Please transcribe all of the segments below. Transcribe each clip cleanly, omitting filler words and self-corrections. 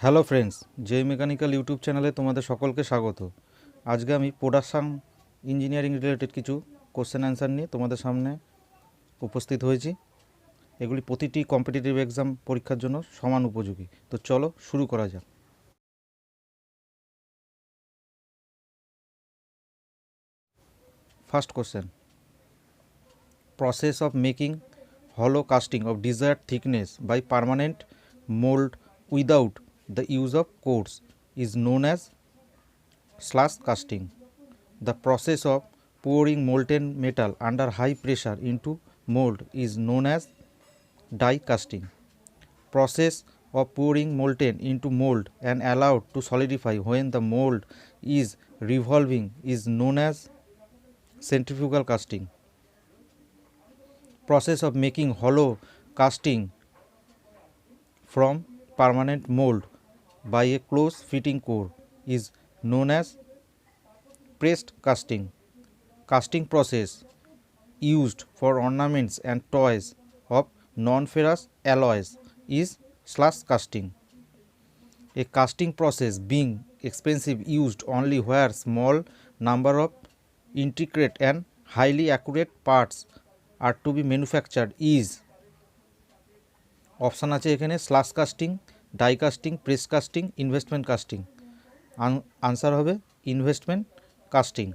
Hello friends, J mechanical YouTube চ্যানেলে তোমাদের সকলকে স্বাগত। আজকে আমি প্রোডাকশান ইঞ্জিনিয়ারিং রিলেটেড কিছু কোশ্চেন অ্যান্সার নিয়ে তোমাদের সামনে উপস্থিত হয়েছি। এগুলি প্রতিটি কম্পিটিটিভ এক্সাম পরীক্ষার জন্য সমান উপযোগী। তো চলো শুরু করা যাক। First question, process of making hollow casting of desired thickness by permanent mold without the use of cores is known as slash casting. The process of pouring molten metal under high pressure into mold is known as die casting. Process of pouring molten into mold and allowed to solidify when the mold is revolving is known as centrifugal casting. Process of making hollow casting from permanent mold by a close fitting core is known as pressed casting. Casting process used for ornaments and toys of non-ferrous alloys is slash casting. A casting process being expensive used only where small number of intricate and highly accurate parts are to be manufactured is option আছে এখানে slush casting, die casting, press casting, investment casting. Answer হবে investment casting.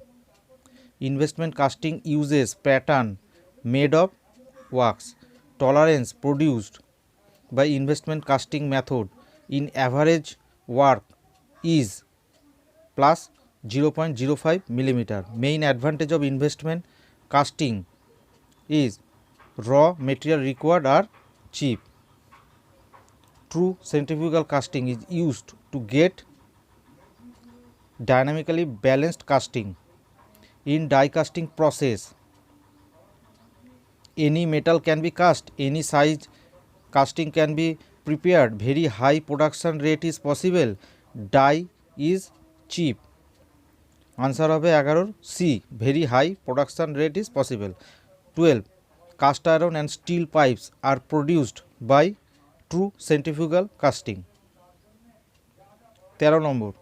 Investment casting uses pattern made of wax. Tolerance produced by investment casting method in average work is plus 0.05 millimeter. Main advantage of investment casting is raw material required are cheap. True centrifugal casting is used to get dynamically balanced casting. In die casting process, any metal can be cast, any size casting can be prepared, very high production rate is possible, die is cheap. Answer হবে 11 C, very high production rate is possible. 12, cast iron and steel pipes are produced by true centrifugal casting. 13 number,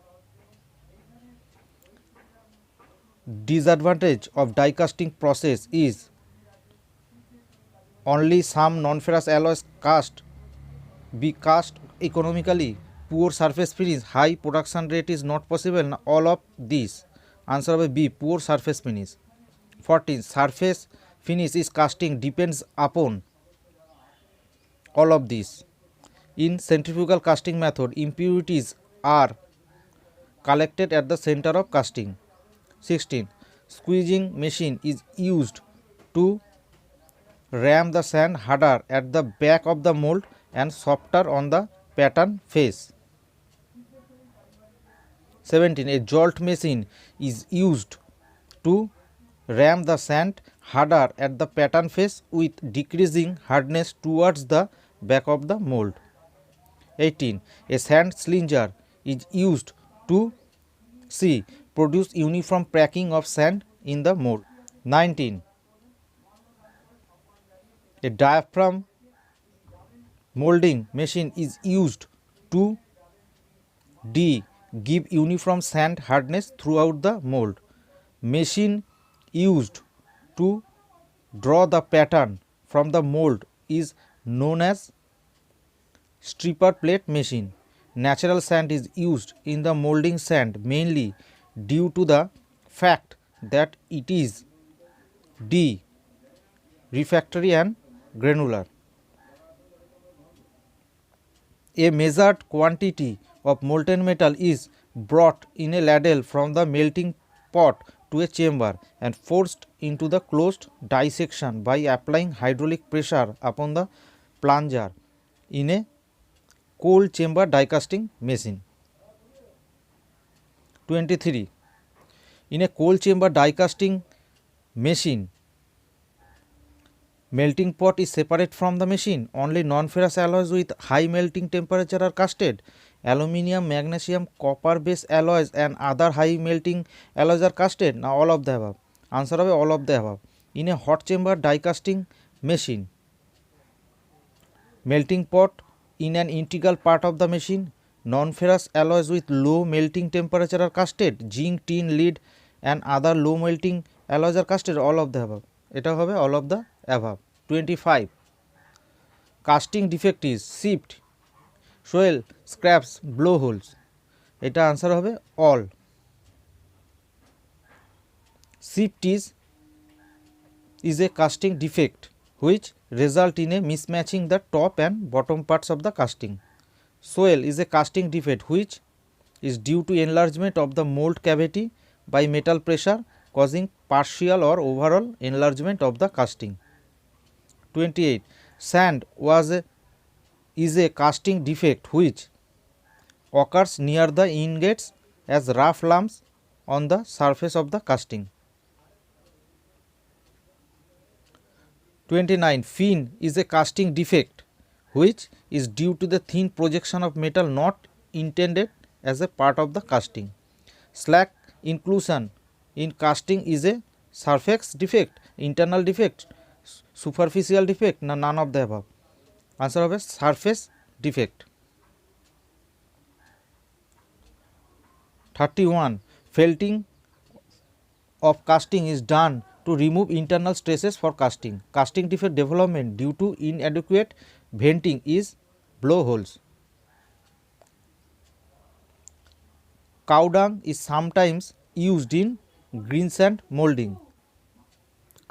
disadvantage of die casting process is only some non-ferrous alloys be cast economically, poor surface finish, high production rate is not possible, all of these. Answer হবে B, poor surface finish. 14, surface finish is casting depends upon all of these. In centrifugal casting method, impurities are collected at the center of casting. 16, squeezing machine is used to ram the sand harder at the back of the mold and softer on the pattern face. 17, a jolt machine is used to ram the sand harder at the pattern face with decreasing hardness towards the back of the mold. 18, a sand slinger is used to produce uniform packing of sand in the mold. 19, a diaphragm molding machine is used to give uniform sand hardness throughout the mold. Machine used to draw the pattern from the mold is known as stripper plate machine. Natural sand is used in the molding sand mainly due to the fact that it is refractory and granular. A measured quantity of molten metal is brought in a ladle from the melting pot to a chamber and forced into the closed die section by applying hydraulic pressure upon the plunger in a cold chamber die casting machine. 23, in a cold chamber die casting machine, melting pot is separate from the machine. Only non-ferrous alloys with high melting temperature are casted. Aluminium, magnesium, copper based alloys and other high melting alloys are casted. Now all of the above. Answer হবে all of the above. In a hot chamber die casting machine, melting pot in an integral part of the machine, Non-ferrous alloys with low melting temperature are casted. Zinc, tin, lead and other low melting alloys are casted. All of the above. এটা হবে all of the above. 25. Casting defect is shift, swell, scraps, blowholes. এটা answer হবে all. Shift is a casting defect which result in a mismatching the top and bottom parts of the casting. Swell is a casting defect which is due to enlargement of the mold cavity by metal pressure causing partial or overall enlargement of the casting. 28. Sand is a casting defect which occurs near the ingots as rough lumps on the surface of the casting. 29. Fin is a casting defect which is due to the thin projection of metal not intended as a part of the casting. Slack inclusion in casting is a surface defect, internal defect, superficial defect, na none of the above. Answer হবে surface defect. 31. Felting of casting is done to remove internal stresses for casting. Casting defect development due to inadequate venting is blowholes. Cow dung is sometimes used in greensand molding.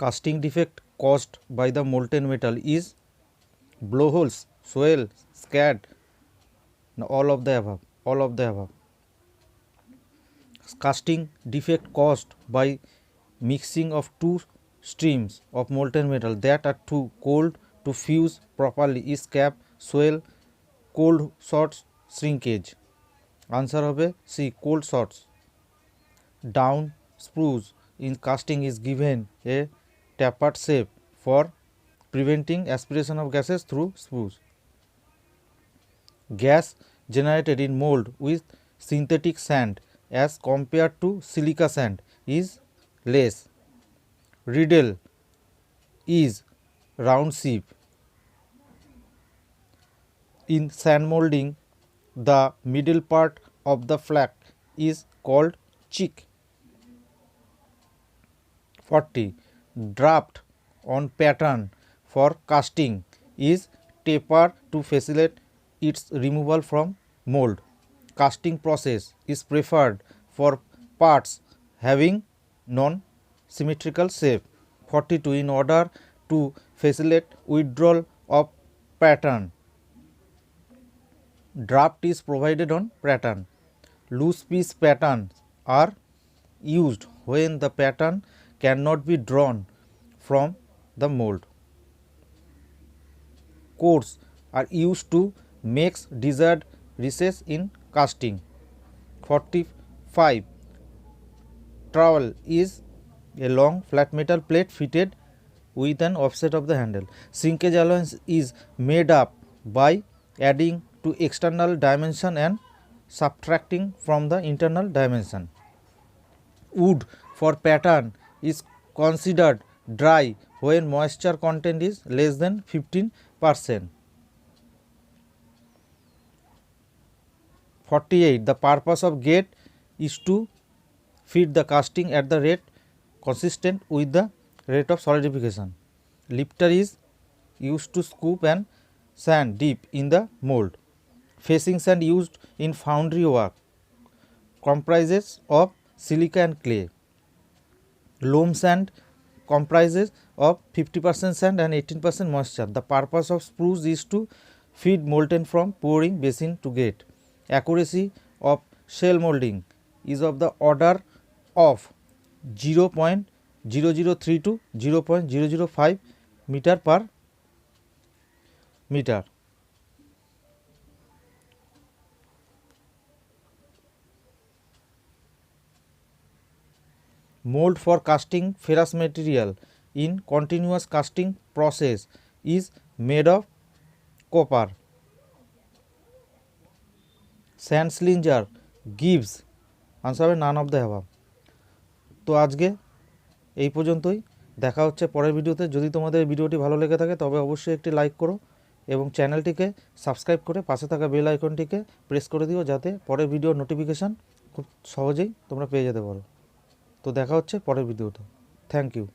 Casting defect caused by the molten metal is blowholes, swell, scad, all of the above. All of the above. Casting defect caused by mixing of two streams of molten metal that are too cold to fuse properly is scab, swell, cold shots, shrinkage. Answer হবে C, cold shots. Down spruce in casting is given a tapered shape for preventing aspiration of gases through spruce. Gas generated in mold with synthetic sand as compared to silica sand is less. Riddle is round sheep. In sand molding, the middle part of the flake is called cheek. 40. Draft on pattern for casting is taper to facilitate its removal from mold. Casting process is preferred for parts having non-symmetrical shape. 42. In order to facilitate withdrawal of pattern, draft is provided on pattern. Loose piece patterns are used when the pattern cannot be drawn from the mold. Cores are used to make desired recess in casting. 45. Trowel is a long flat metal plate fitted with an offset of the handle. Shrinkage allowance is made up by adding to external dimension and subtracting from the internal dimension. Wood for pattern is considered dry when moisture content is less than 15%. 48. The purpose of gate is to feed the casting at the rate consistent with the rate of solidification. Lifter is used to scoop and sand deep in the mold. Facing sand used in foundry work comprises of silica and clay. Loam sand comprises of 50% sand and 18% moisture. The purpose of spruce is to feed molten from pouring basin to gate. Accuracy of shell molding is of the order of 0.003 to 0.005 meter per meter. Mold for casting ferrous material in continuous casting process is made of copper. Sand slinger gives answer হবে none of the above. তো আজকে এই পর্যন্তই, দেখা হচ্ছে পরের ভিডিওতে। যদি তোমাদের ভিডিওটি ভালো লেগে থাকে তবে অবশ্যই একটি লাইক করো এবং চ্যানেলটিকে সাবস্ক্রাইব করে পাশে থাকা বেল আইকনটিকে প্রেস করে দিও, যাতে পরের ভিডিওর নোটিফিকেশান খুব সহজেই তোমরা পেয়ে যেতে পারো। তো দেখা হচ্ছে পরের ভিডিওতে। Thank you.